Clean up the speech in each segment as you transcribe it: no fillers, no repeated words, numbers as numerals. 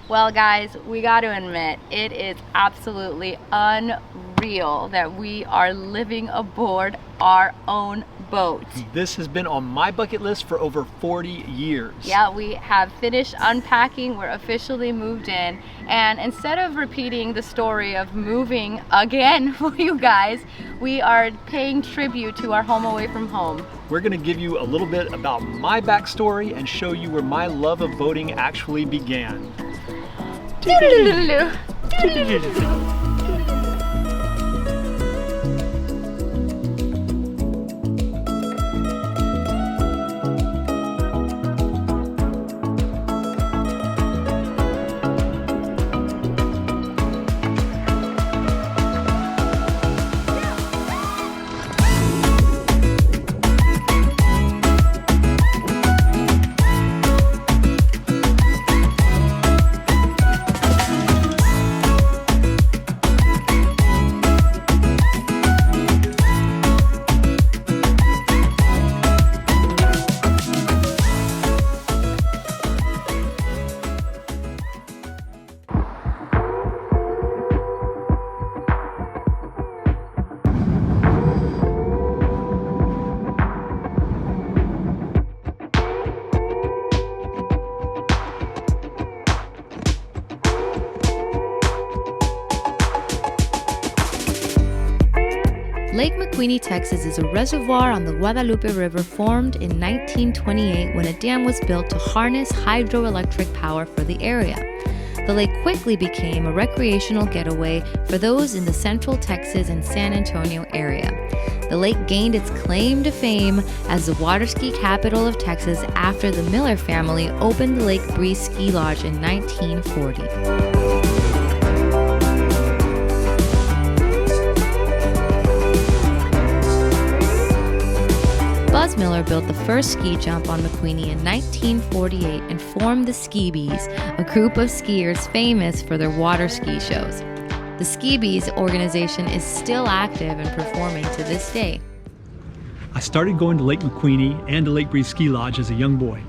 Well guys, we got to admit, it is absolutely unreal that we are living aboard our own boat. This has been on my bucket list for over 40 years. Yeah, we have finished unpacking, we're officially moved in, and instead of repeating the story of moving again for you guys, we are paying tribute to our home away from home. We're going to give you a little bit about my backstory and show you where my love of boating actually began. Lake McQueeney, Texas is a reservoir on the Guadalupe River formed in 1928 when a dam was built to harness hydroelectric power for the area. The lake quickly became a recreational getaway for those in the central Texas and San Antonio area. The lake gained its claim to fame as the water ski capital of Texas after the Miller family opened the Lake Breeze Ski Lodge in 1940. Buzz Miller built the first ski jump on McQueeney in 1948 and formed the Ski Bees, a group of skiers famous for their water ski shows. The Ski Bees organization is still active and performing to this day. I started going to Lake McQueeney and to Lake Breeze Ski Lodge as a young boy.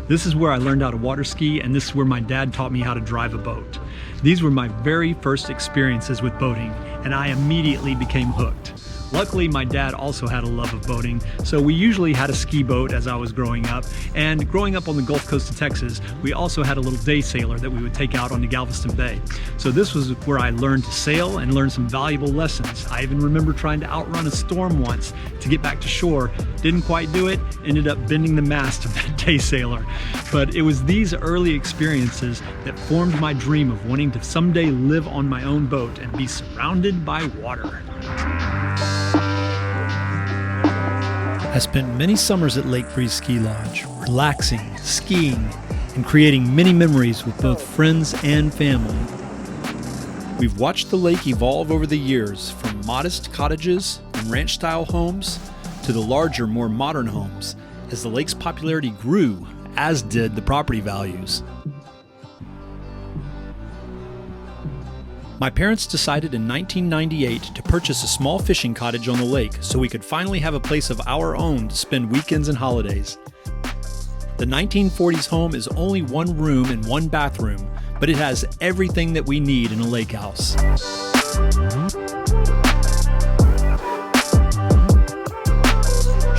This is where I learned how to water ski, and this is where my dad taught me how to drive a boat. These were my very first experiences with boating, and I immediately became hooked. Luckily, my dad also had a love of boating, so we usually had a ski boat as I was growing up. And growing up on the Gulf Coast of Texas, we also had a little day sailor that we would take out onto Galveston Bay. So this was where I learned to sail and learned some valuable lessons. I even remember trying to outrun a storm once to get back to shore. Didn't quite do it, ended up bending the mast of that day sailor. But it was these early experiences that formed my dream of wanting to someday live on my own boat and be surrounded by water. I spent many summers at Lake Breeze Ski Lodge, relaxing, skiing, and creating many memories with both friends and family. We've watched the lake evolve over the years, from modest cottages and ranch-style homes to the larger, more modern homes, as the lake's popularity grew, as did the property values. My parents decided in 1998 to purchase a small fishing cottage on the lake so we could finally have a place of our own to spend weekends and holidays. The 1940s home is only one room and one bathroom, but it has everything that we need in a lake house.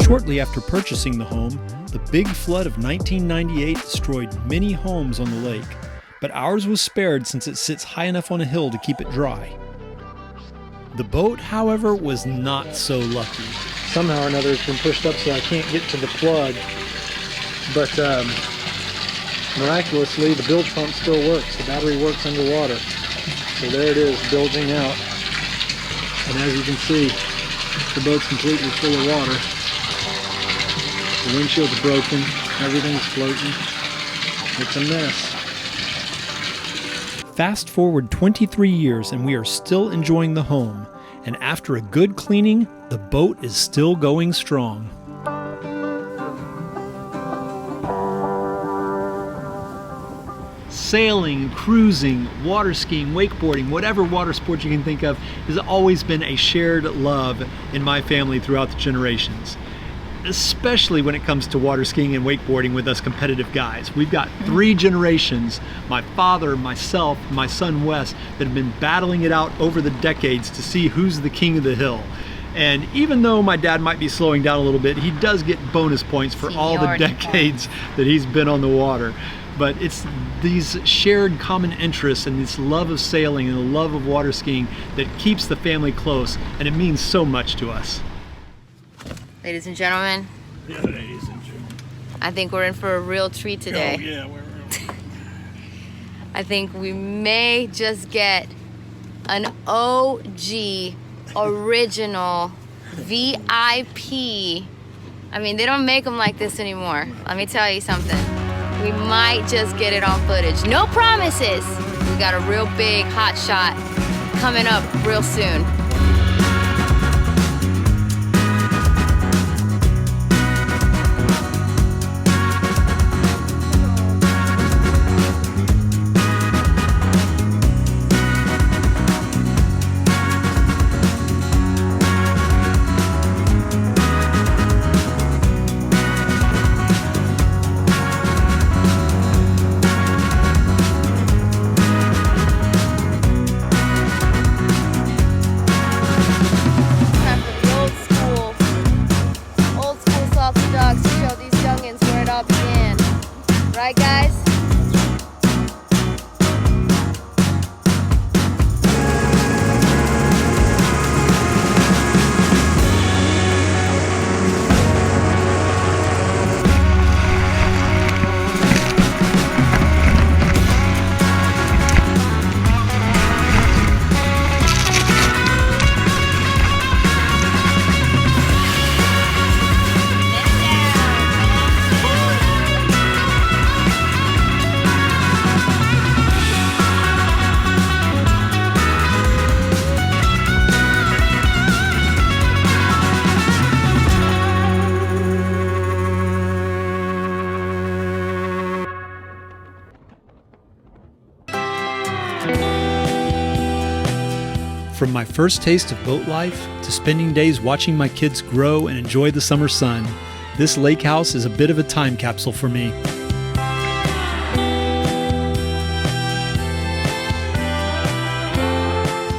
Shortly after purchasing the home, the big flood of 1998 destroyed many homes on the lake. But ours was spared since it sits high enough on a hill to keep it dry. The boat, however, was not so lucky. Somehow or another it's been pushed up so I can't get to the plug. But miraculously, the bilge pump still works. The battery works underwater. So there it is, bilging out. And as you can see, the boat's completely full of water. The windshield's broken, everything's floating. It's a mess. Fast forward 23 years and we are still enjoying the home, and after a good cleaning, the boat is still going strong. Sailing, cruising, water skiing, wakeboarding, whatever water sport you can think of has always been a shared love in my family throughout the generations. especially when it comes to water skiing and wakeboarding with us competitive guys. We've got 3 generations, my father, myself, my son Wes, that have been battling it out over the decades to see who's the king of the hill. And even though my dad might be slowing down a little bit, he does get bonus points for all the decades that he's been on the water. But it's these shared common interests and this love of sailing and the love of water skiing that keeps the family close, and it means so much to us. Ladies and gentlemen. Yeah, ladies and gentlemen. I think we're in for a real treat today. Oh, yeah, we're I think we may just get an OG, original, VIP. I mean, they don't make them like this anymore. Let me tell you something. We might just get it on footage. No promises. We got a real big hot shot coming up real soon. Right, guys? From my first taste of boat life to spending days watching my kids grow and enjoy the summer sun, this lake house is a bit of a time capsule for me.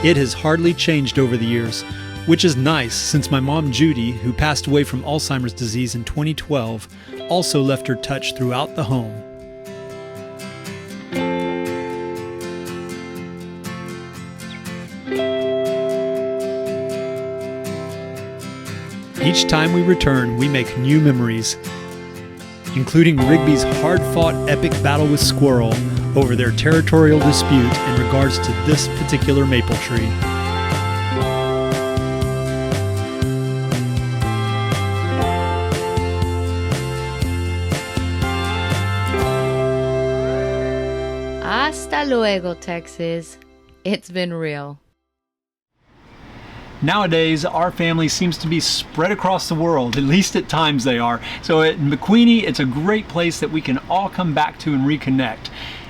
It has hardly changed over the years, which is nice since my mom Judy, who passed away from Alzheimer's disease in 2012, also left her touch throughout the home. Each time we return, we make new memories, including Rigby's hard-fought epic battle with Squirrel over their territorial dispute in regards to this particular maple tree. Hasta luego, Texas. It's been real. Nowadays, our family seems to be spread across the world, at least at times they are. So at McQueeney, it's a great place that we can all come back to and reconnect.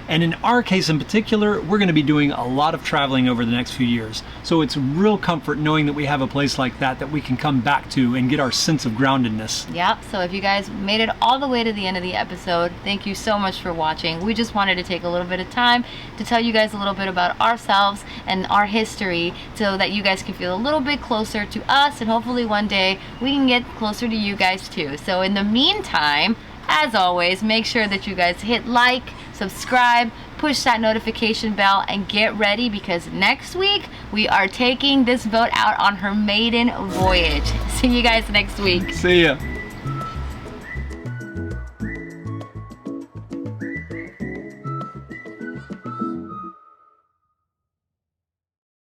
And in our case in particular, we're going to be doing a lot of traveling over the next few years. So it's real comfort knowing that we have a place like that we can come back to and get our sense of groundedness. Yep, so if you guys made it all the way to the end of the episode, thank you so much for watching. We just wanted to take a little bit of time to tell you guys a little bit about ourselves and our history so that you guys can feel a little bit closer to us, and hopefully one day we can get closer to you guys too. So in the meantime, as always, make sure that you guys hit like, subscribe, push that notification bell, and get ready because next week we are taking this boat out on her maiden voyage. See you guys next week. See ya.